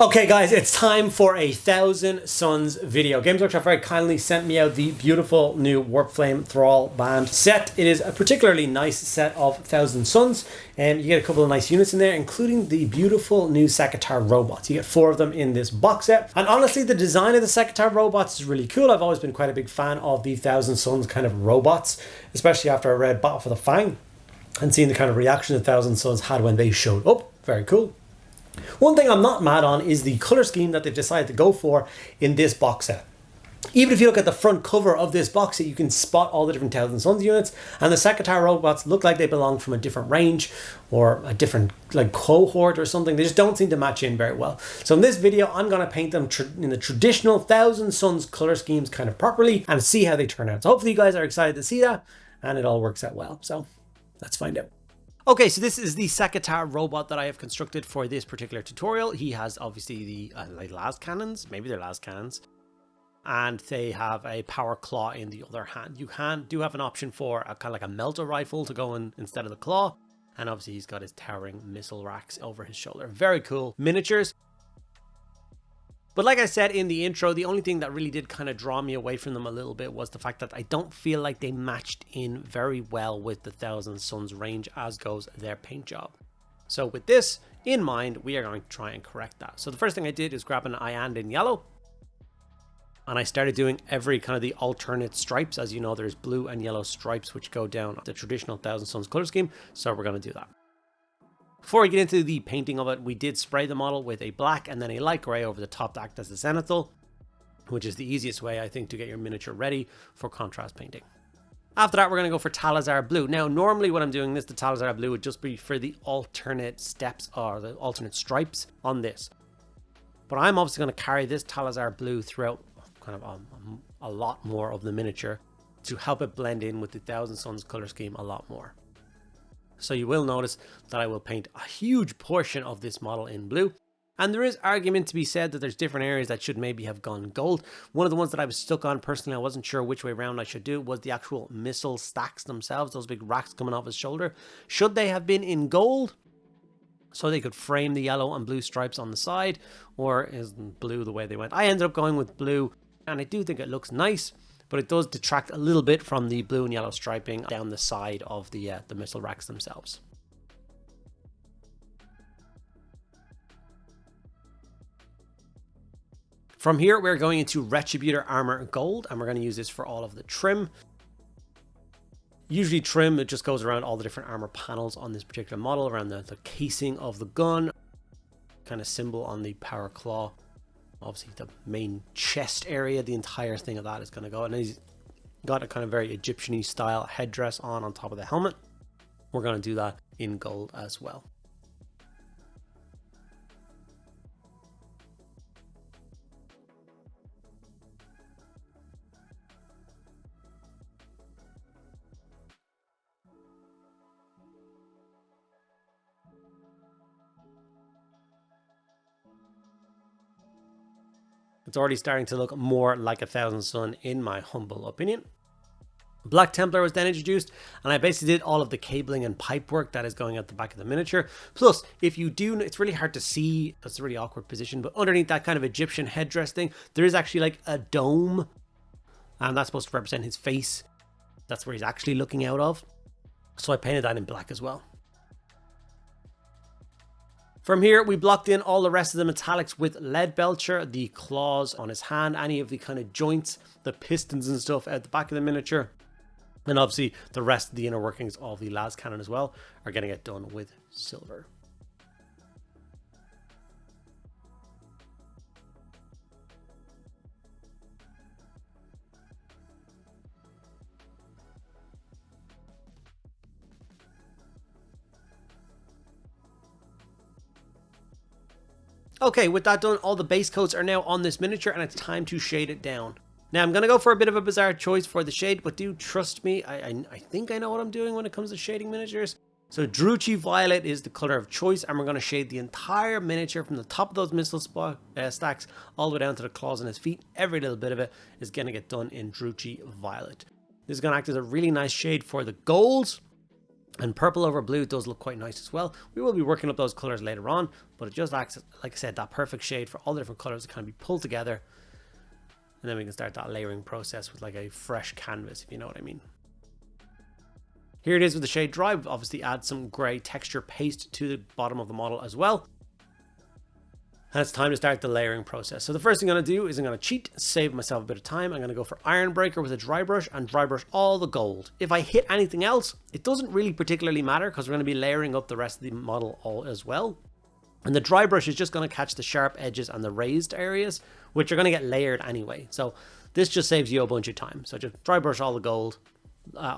Okay guys, it's time for a Thousand Sons video. Games Workshop very kindly sent me out the beautiful new Warpflame Thrallband set. It is a particularly nice set of Thousand Sons, and you get a couple of nice units in there, including the beautiful new Sekhetar robots. You get 4 of them in this box set, and honestly the design of the Sekhetar robots is really cool. I've always been quite a big fan of the Thousand Sons kind of robots, especially after I read Battle for the Fang and seeing the kind of reaction the Thousand Sons had when they showed up. Very cool. One thing I'm not mad on is the color scheme that they've decided to go for in this box set. Even if you look at the front cover of this box set, you can spot all the different Thousand Sons units, and the Sekhetar robots look like they belong from a different range or a different like cohort or something. They just don't seem to match in very well. So in this video, I'm going to paint them in the traditional Thousand Sons color schemes kind of properly and see how they turn out. So hopefully you guys are excited to see that and it all works out well. So let's find out. Okay, so this is the Sekhetar robot that I have constructed for this particular tutorial. He has obviously the like las cannons, maybe they're las cannons, and they have a power claw in the other hand. You do have an option for a kind of like a melter rifle to go in instead of the claw, and obviously he's got his towering missile racks over his shoulder. Very cool miniatures. But like I said in the intro, the only thing that really did kind of draw me away from them a little bit was the fact that I don't feel like they matched in very well with the Thousand Sons range as goes their paint job. So with this in mind, we are going to try and correct that. So the first thing I did is grab an Iand in yellow, and I started doing every kind of the alternate stripes. As you know, there's blue and yellow stripes which go down the traditional Thousand Sons color scheme. So we're going to do that. Before we get into the painting of it, we did spray the model with a black and then a light grey over the top to act as the zenithal, which is the easiest way, I think, to get your miniature ready for contrast painting. After that, we're going to go for Talazar Blue. Now, normally when I'm doing this, the Talazar Blue would just be for the alternate steps or the alternate stripes on this. But I'm obviously going to carry this Talazar Blue throughout kind of a lot more of the miniature to help it blend in with the Thousand Sons color scheme a lot more. So you will notice that I will paint a huge portion of this model in blue. And there is argument to be said that there's different areas that should maybe have gone gold. One of the ones that I was stuck on personally, I wasn't sure which way around I should do, was the actual missile stacks themselves, those big racks coming off his shoulder. Should they have been in gold so they could frame the yellow and blue stripes on the side, or is blue the way they went? I ended up going with blue, and I do think it looks nice, but it does detract a little bit from the blue and yellow striping down the side of the missile racks themselves. From here, we're going into Retributor Armor Gold, and we're going to use this for all of the trim. Usually trim, it just goes around all the different armor panels on this particular model, around the casing of the gun, kind of symbol on the power claw. Obviously the main chest area, the entire thing of that is going to go. And he's got a kind of very Egyptian-y style headdress on top of the helmet. We're going to do that in gold as well. It's already starting to look more like a Thousand Son in my humble opinion. Black Templar was then introduced, and I basically did all of the cabling and pipe work that is going at the back of the miniature. Plus, if you do, it's really hard to see, it's a really awkward position, but underneath that kind of Egyptian headdress thing, there is actually like a dome, and that's supposed to represent his face. That's where he's actually looking out of. So I painted that in black as well. From here, we blocked in all the rest of the metallics with Lead Belcher, the claws on his hand, any of the kind of joints, the pistons and stuff at the back of the miniature. And obviously the rest of the inner workings of the las cannon as well are getting it done with silver. Okay, with that done, all the base coats are now on this miniature, and it's time to shade it down. Now, I'm going to go for a bit of a bizarre choice for the shade, but do trust me, I think I know what I'm doing when it comes to shading miniatures. So Druchii Violet is the color of choice, and we're going to shade the entire miniature from the top of those missile stacks all the way down to the claws on his feet. Every little bit of it is going to get done in Druchii Violet. This is going to act as a really nice shade for the golds, And purple over blue does look quite nice as well. We will be working up those colors later on, but it just acts, like I said, that perfect shade for all the different colors to kind of be pulled together. And then we can start that layering process with like a fresh canvas, if you know what I mean. Here it is with the shade dry. We've obviously add some gray texture paste to the bottom of the model as well. And it's time to start the layering process. So the first thing I'm going to do is I'm going to cheat, save myself a bit of time. I'm going to go for Iron Breaker with a dry brush and dry brush all the gold. If I hit anything else, it doesn't really particularly matter because we're going to be layering up the rest of the model all as well. And the dry brush is just going to catch the sharp edges and the raised areas, which are going to get layered anyway. So this just saves you a bunch of time. So just dry brush all the gold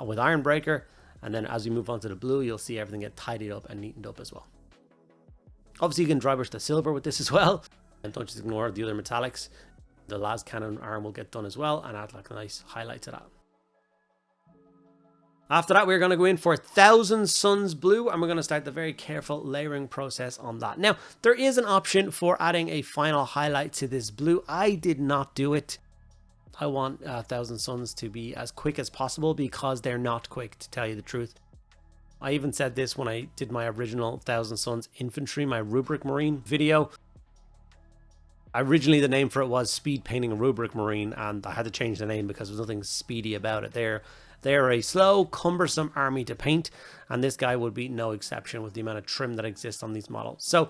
with Iron Breaker. And then as we move on to the blue, you'll see everything get tidied up and neatened up as well. Obviously, you can dry brush the silver with this as well. And don't just ignore the other metallics. The las cannon arm will get done as well and add like a nice highlight to that. After that, we're going to go in for 1000 Suns Blue, and we're going to start the very careful layering process on that. Now, there is an option for adding a final highlight to this blue. I did not do it. I want 1000 Suns to be as quick as possible because they're not quick, to tell you the truth. I even said this when I did my original 1000 Suns Infantry, my Rubric Marine video. Originally, the name for it was Speed Painting a Rubric Marine, and I had to change the name because there's nothing speedy about it. They're a slow, cumbersome army to paint, and this guy would be no exception with the amount of trim that exists on these models. So,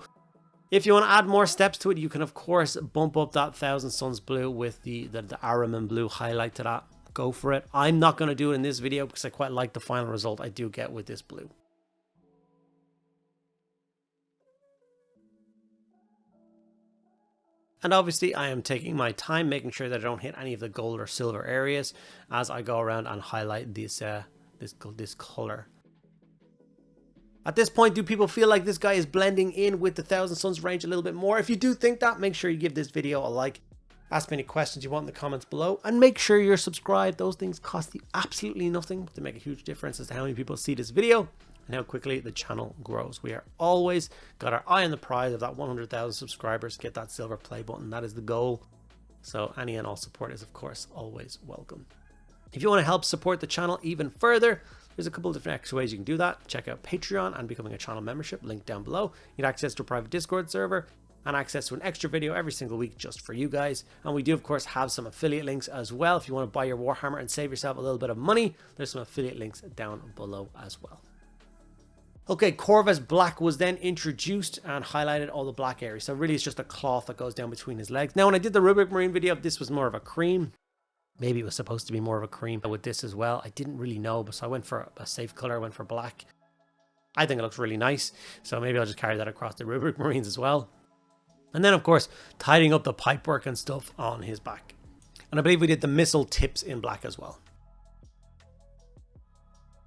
if you want to add more steps to it, you can of course bump up that 1000 Suns Blue with the Araman Blue highlight to that. Go for it. I'm not going to do it in this video because I quite like the final result I do get with this blue. And obviously I am taking my time making sure that I don't hit any of the gold or silver areas as I go around and highlight this color. At this point, do people feel like this guy is blending in with the 1000 Suns range a little bit more? If you do think that, make sure you give this video a like. Ask me any questions you want in the comments below, and make sure you're subscribed. Those things cost you absolutely nothing, but they make a huge difference as to how many people see this video and how quickly the channel grows. We are always got our eye on the prize of that 100,000 subscribers. Get that silver play button. That is the goal. So any and all support is, of course, always welcome. If you want to help support the channel even further, there's a couple of different extra ways you can do that. Check out Patreon and becoming a channel membership, link down below. You get access to a private Discord server and access to an extra video every single week just for you guys. And we do, of course, have some affiliate links as well. If you want to buy your Warhammer and save yourself a little bit of money, there's some affiliate links down below as well. Okay, Corvus Black was then introduced and highlighted all the black areas. So really it's just a cloth that goes down between his legs. Now, when I did the Rubric Marine video, this was more of a cream. Maybe it was supposed to be more of a cream with this as well. I didn't really know, but so I went for a safe color. I went for black. I think it looks really nice. So maybe I'll just carry that across the Rubric Marines as well. And then, of course, tidying up the pipework and stuff on his back. And I believe we did the missile tips in black as well.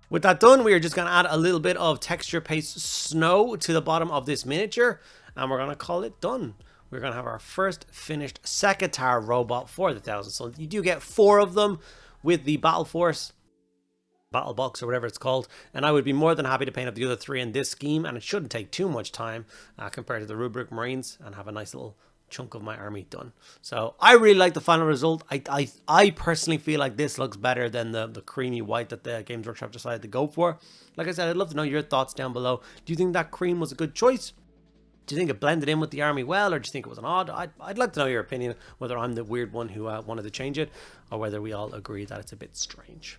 With that done, we are just going to add a little bit of texture paste snow to the bottom of this miniature. And we're going to call it done. We're going to have our first finished Sekhetar robot for the 1000 Suns. You do get 4 of them with the Battle Force, Battle Box, or whatever it's called. And I would be more than happy to paint up the other 3 in this scheme. And it shouldn't take too much time compared to the Rubric Marines, and have a nice little chunk of my army done. So I really like the final result. I personally feel like this looks better than the creamy white that the Games Workshop decided to go for. Like I said, I'd love to know your thoughts down below. Do you think that cream was a good choice? Do you think it blended in with the army well, or do you think it was an odd? I'd like to know your opinion, whether I'm the weird one who wanted to change it, or whether we all agree that it's a bit strange.